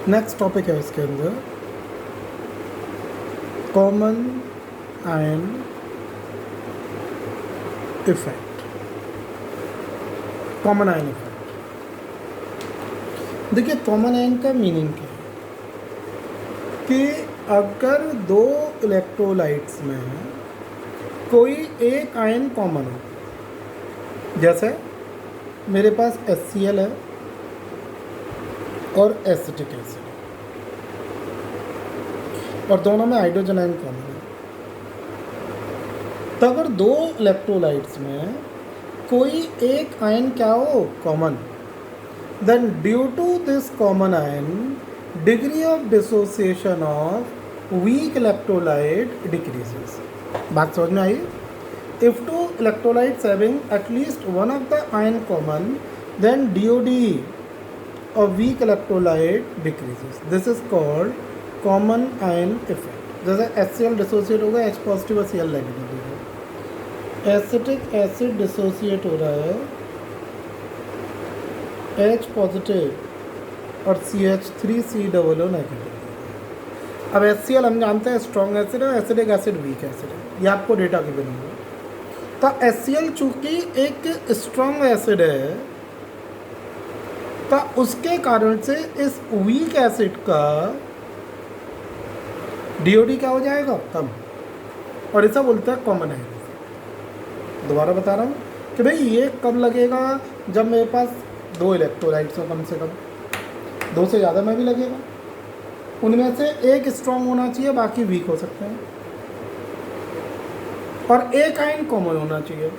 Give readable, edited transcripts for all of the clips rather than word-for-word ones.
Next topic है इसके अंदर common ion effect. Common ion effect, देखिए कॉमन आयन का मीनिंग क्या है कि अगर दो इलेक्ट्रोलाइट्स में कोई एक आयन कॉमन हो, जैसे मेरे पास HCl है और एसिटिक एसिड और दोनों में हाइड्रोजन आयन कॉमन है, तो अगर दो इलेक्ट्रोलाइट्स में कोई एक आयन क्या हो common, then due to this common ion degree of dissociation of weak electrolyte decreases. बात समझ में आई? If two electrolytes having at least one of the ion common, then DOD of weak electrolyte decreases. This is called common ion effect. जैसे HCl dissociate होगा H positive और Cl negative होगा, acetic acid dissociate हो रहा है H positive और CH3COO negative. अब HCl हम जानते हैं स्ट्रॉन्ग एसिड है, एसिडिक एसिड वीक एसिड है, ये आपको डेटा की बनेगा। तो HCl चूँकि एक स्ट्रॉन्ग एसिड है, तो उसके कारण से इस वीक एसिड का DOD क्या हो जाएगा? कम, और ऐसा बोलते हैं कॉमन आयन। दोबारा बता रहा हूँ कि भाई ये कब लगेगा, जब मेरे पास दो इलेक्ट्रोलाइट्स हो, कम से कम दो से ज़्यादा में भी लगेगा, उनमें से एक स्ट्रॉन्ग होना चाहिए, बाकी वीक हो सकते हैं, और एक आयन कॉमन होना चाहिए,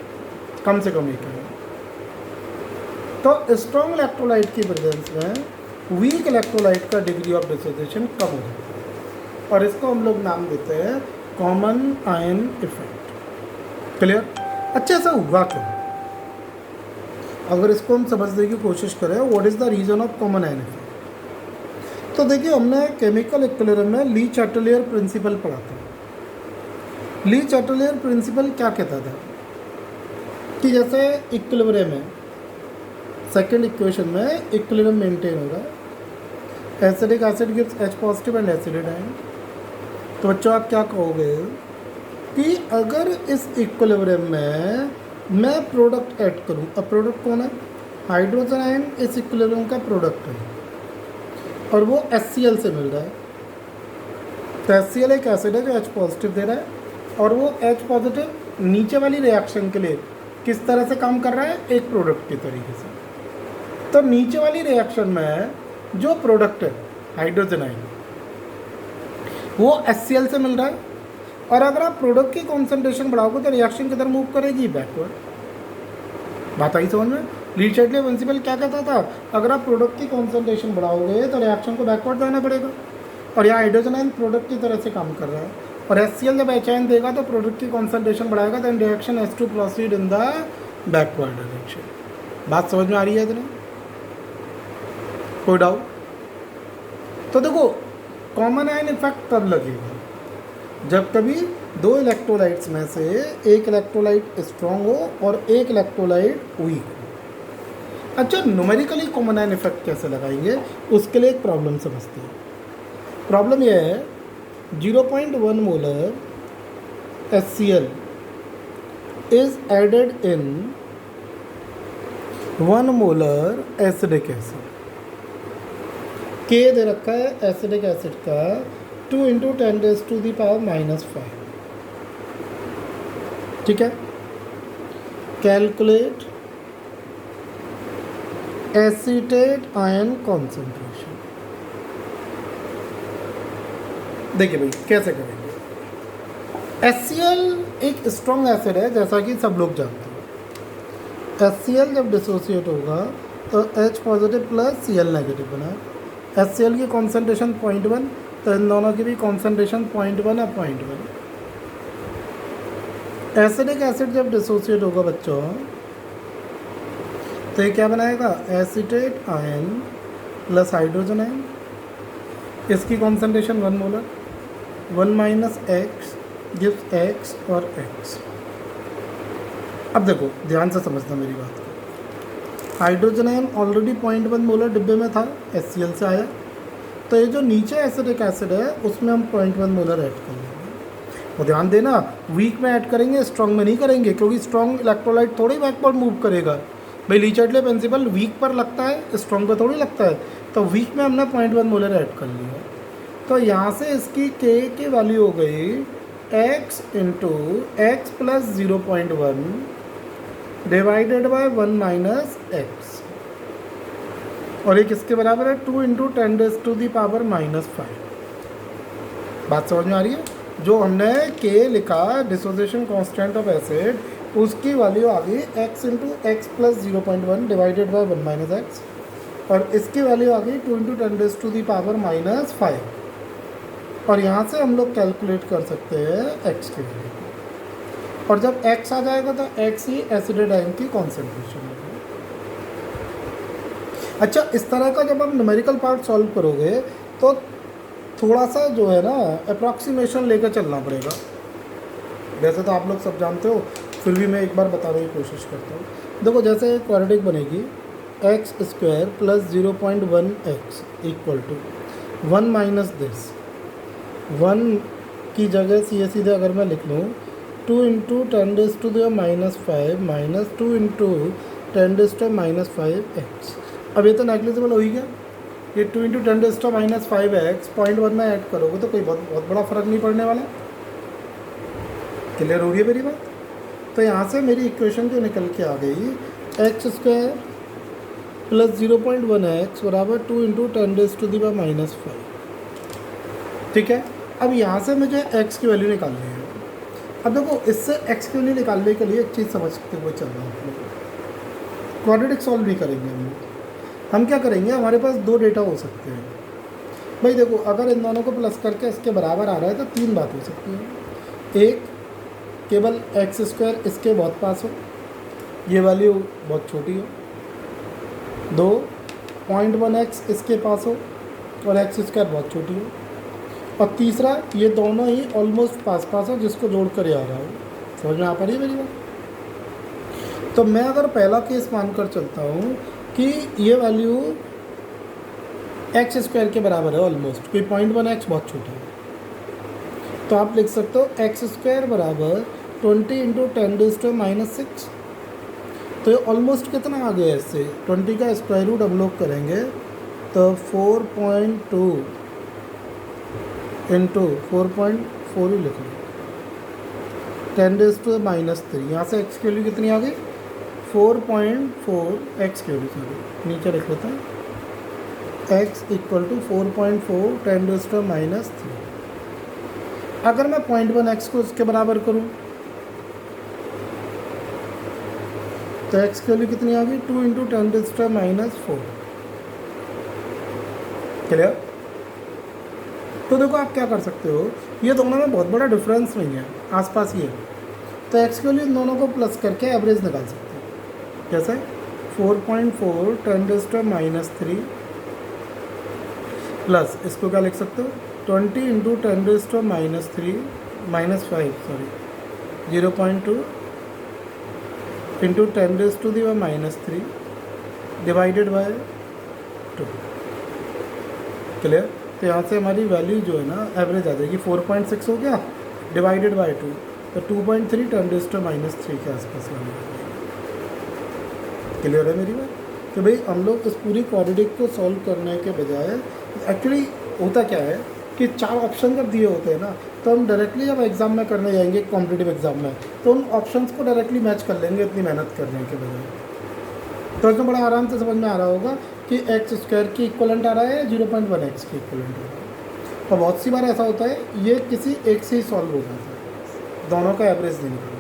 कम से कम एक आयन। तो स्ट्रॉन्ग इलेक्ट्रोलाइट की प्रेजेंस में वीक इलेक्ट्रोलाइट का डिग्री ऑफ डिसोसिएशन कम हो जाता है, और इसको हम लोग नाम देते हैं कॉमन आयन इफेक्ट। क्लियर? अच्छा, ऐसा हुआ क्यों? अगर इसको हम समझने की कोशिश करें, what is the reason of common ion effect, तो देखिए हमने केमिकल इक्विलिब्रियम में ली चैटलियर प्रिंसिपल पढ़ा था। ली चैटलियर प्रिंसिपल क्या कहता था कि जैसे इक्विलिब्रियम है, सेकेंड इक्वेशन में इक्विलिब्रियम मेंटेन हो रहा है, acidic acid gives H positive and acetate ion. तो बच्चों आप क्या कहोगे कि अगर इस इक्विलिब्रियम में मैं प्रोडक्ट ऐड करूं, अब प्रोडक्ट कौन है? हाइड्रोजन आयन इस इक्विलिब्रियम का प्रोडक्ट है और वो HCl से मिल रहा है। तो HCl एक एसिड है जो H पॉजिटिव दे रहा है, और वो H पॉजिटिव नीचे वाली रिएक्शन के लिए किस तरह से काम कर रहा है? एक प्रोडक्ट के तरीके से। तो नीचे वाली रिएक्शन में जो प्रोडक्ट है हाइड्रोजन आयन, वो HCl से मिल रहा है, और अगर आप प्रोडक्ट की कॉन्सेंट्रेशन बढ़ाओगे तो रिएक्शन किधर मूव करेगी? बैकवर्ड। बात आई समझ में? ली चैटलियर प्रिंसिपल क्या कहता था? अगर आप प्रोडक्ट की कॉन्सेंट्रेशन बढ़ाओगे तो रिएक्शन को बैकवर्ड जाना पड़ेगा, और यहाँ हाइड्रोजन आयन प्रोडक्ट की तरह से काम कर रहा है, और HCl जब H आयन देगा तो प्रोडक्ट की कॉन्सेंट्रेशन बढ़ाएगा, then reaction has to proceed in the backward direction. बात समझ में आ रही है इतनी? कोई डाउट? तो देखो कॉमन आयन इफेक्ट तब लगेगा जब कभी दो इलेक्ट्रोलाइट्स में से एक इलेक्ट्रोलाइट स्ट्रॉन्ग हो और एक इलेक्ट्रोलाइट वीक हो। अच्छा, न्यूमेरिकली कॉमन आयन इफेक्ट कैसे लगाएंगे, उसके लिए एक प्रॉब्लम समझते हैं। प्रॉब्लम यह है 0.1 molar HCl is added in 1 molar acidic acid. K दे रखा है एसिडिक एसिड का 2 × 10⁻⁻⁵। ठीक है? Calculate acetate ion concentration. देखिए भाई कैसे करेंगे। HCl एक स्ट्रॉन्ग एसिड है, जैसा कि सब लोग जानते हैं। HCl जब डिसोसिएट होगा तो H positive plus Cl negative बना। HCl की कॉन्सेंट्रेशन 0.1, तो इन दोनों की भी कॉन्सेंट्रेशन 0.1 है 0.1। एसिडिक एसिड जब डिसोसिएट होगा बच्चों, तो ये क्या बनाएगा? Acetate ion plus hydrogen ion, इसकी concentration 1 molar, 1 - X gives X और X। अब देखो ध्यान से समझना मेरी बात को। हाइड्रोजन आयन ऑलरेडी 0.1 मोलर डिब्बे में था, HCl से आया, तो ये जो नीचे एसिटिक एसिड है उसमें हम 0.1 मोलर ऐड कर लेंगे। और ध्यान देना, वीक में ऐड करेंगे, स्ट्रॉन्ग में नहीं करेंगे, क्योंकि स्ट्रॉन्ग इलेक्ट्रोलाइट थोड़ी बैकवर्ड मूव करेगा। भाई ली चैटले प्रिंसिपल वीक पर लगता है, स्ट्रॉन्ग पर थोड़ी लगता है। तो वीक में हमने 0.1 मोलर ऐड कर लिया। तो यहाँ से इसकी के की वैल्यू हो गई x into x plus 0.1 divided by 1 minus x, और ये किसके बराबर है 2 इंटू 10⁻⁻5। बात समझ में आ रही है? जो हमने के लिखा डिसोसिएशन कांस्टेंट ऑफ एसिड, उसकी वैल्यू आ गई x into x plus 0.1 divided by 1 minus x, और इसकी वैल्यू आ गई 2 इंटू 10⁻⁻5। और यहाँ से हम लोग कैलकुलेट कर सकते हैं x की वैल्यू, और जब x आ जाएगा तो x ही एसिडाइन की कॉन्सेंट्रेशन होगी। अच्छा, इस तरह का जब आप न्यूमेरिकल पार्ट सॉल्व करोगे तो थोड़ा सा जो है ना अप्रॉक्सीमेशन लेकर चलना पड़ेगा। वैसे तो आप लोग सब जानते हो, फिर भी मैं एक बार बताने की कोशिश करता हूँ। देखो, जैसे क्वाड्रेटिक बनेगी x square plus 0.1 x equal to 1 minus this, 1 की जगह सीधे अगर मैं लिख लूँ 2 इंटू 10⁻⁻5 माइनस 2 इंटू 10⁻⁻5 एक्स। अब ये तो नेग्लिजिबल हो ही गया। ये 2 इंटू 10⁻⁻5 एक्स 0.1 में ऐड करोगे तो कोई बहुत बड़ा फ़र्क नहीं पड़ने वाला। क्लियर हो रही है मेरी बात? तो यहाँ से मेरी इक्वेशन जो निकल के आ गई एक्स स्क्वायर प्लस 0.1 एक्स बराबर 2 इंटू 10⁻⁻5। ठीक है, अब यहाँ से मुझे x की वैल्यू निकालनी है। अब देखो, इससे x की वैल्यू निकालने के लिए एक चीज़ समझते हुए चल रहा हूँ। क्वाड्रेटिक सॉल्व नहीं करेंगे हम क्या करेंगे, हमारे पास दो डेटा हो सकते हैं। भाई देखो, अगर इन दोनों को प्लस करके इसके बराबर आ रहा है तो तीन बात हो सकती है। एक, केवल एक्स स्क्वायर इसके बहुत पास हो, ये वैल्यू बहुत छोटी हो। 2, 0.1 एक्स इसके पास हो और एक्स स्क्वायर बहुत छोटी हो। और तीसरा, ये दोनों ही ऑलमोस्ट पास पास हो, जिसको जोड़ कर आ रहा हो। समझ में आ पा रही है मेरी बात? तो मैं अगर पहला केस मानकर चलता हूँ कि ये वैल्यू एक्स स्क्वायर के बराबर है ऑलमोस्ट, कोई 0.1 एक्स बहुत छोटा है, तो आप लिख सकते हो एक्स स्क्वायर बराबर 20 इंटू 10⁻⁻6। तो ये ऑलमोस्ट कितना आ गया है इससे, 20 का स्क्वायर रूट हम लोग करेंगे तो 4.2 इंटू 4.4 ही लिख लो 10⁻⁻3। यहाँ से एक्स की वैल्यू कितनी आ गई 4.4 एक्स की वैल्यू, सॉरी नीचे लिख लेता हूँ एक्स इक्वल टू 4.4 10⁻⁻3। अगर मैं 0.1 एक्स को इसके बराबर करूँ तो एक्स की वैल्यू कितनी आ गई 2 इंटू 10⁻⁻4। क्लियर? तो देखो, आप क्या कर सकते हो, ये दोनों में बहुत बड़ा डिफरेंस नहीं है, आसपास ही है, तो एक्स की वैल्यू इन दोनों को प्लस करके एवरेज निकाल सकते हो। कैसे? 4.4 10⁻³ प्लस इसको क्या लिख सकते हो 20 into 10⁻³ -5 sorry 0.2 into 10⁻³ divided by 2। Clear? तो यहाँ से हमारी वैल्यू जो है ना एवरेज आ जाएगी, 4.6 हो गया डिवाइडेड बाय 2, तो 2.3 10⁻³ के आसपास वैल्यू आ जाएगी। क्लियर है मेरी बात? तो भाई हम लोग इस पूरी क्वाड्रेटिक को सॉल्व करने के बजाय एक्चुअली होता क्या है कि 4 ऑप्शन जब दिए होते हैं ना, तो हम डायरेक्टली जब एग्ज़ाम में करने जाएंगे कॉम्पिटिटिव एग्ज़ाम में, तो उन ऑप्शंस को डायरेक्टली मैच कर लेंगे इतनी मेहनत करने के बजाय। तो इसमें बड़ा आराम से समझ में आ रहा होगा कि एक्स स्क्वायर की इक्वलेंट आ रहा है 0.1 एक्स की इक्वलेंट आ रहा है। और बहुत सी बार ऐसा होता है ये किसी एक से ही सॉल्व हो जाता है, दोनों का एवरेज नहीं निकलता।